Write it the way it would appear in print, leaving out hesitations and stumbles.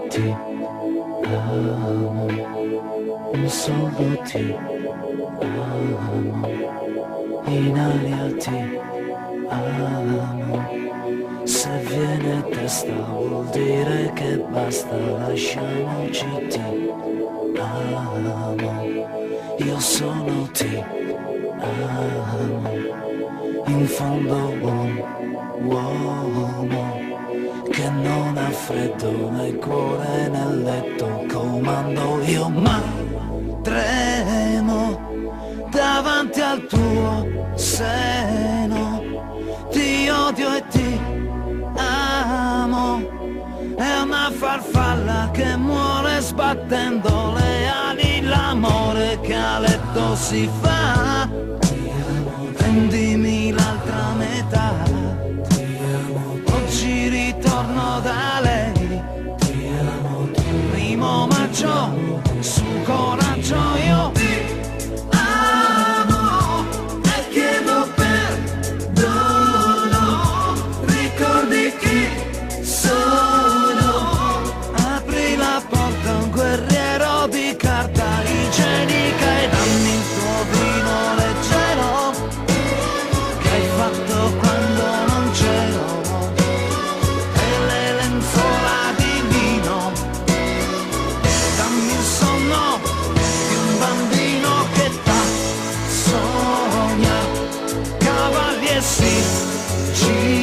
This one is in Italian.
Ti amo, solo ti amo, in aria ti amo. Se viene testa vuol dire che basta, lasciamoci, ti amo. Io sono ti amo, in fondo un uomo che non ha freddo nel cuore nel letto, comando io ma tremo davanti al tuo seno, ti odio e ti amo, è una farfalla che muore sbattendo le ali, l'amore che a letto si fa, prendimi l'altra metà. Oggi ritorno da lei, ti amo, primo maggio, su coraggio io ti amo e chiedo perdono, ricordi chi sono, apri la porta a un guerriero di carta igienica e dammi il tuo vino leggero che hai fatto quando non c'ero. Sì,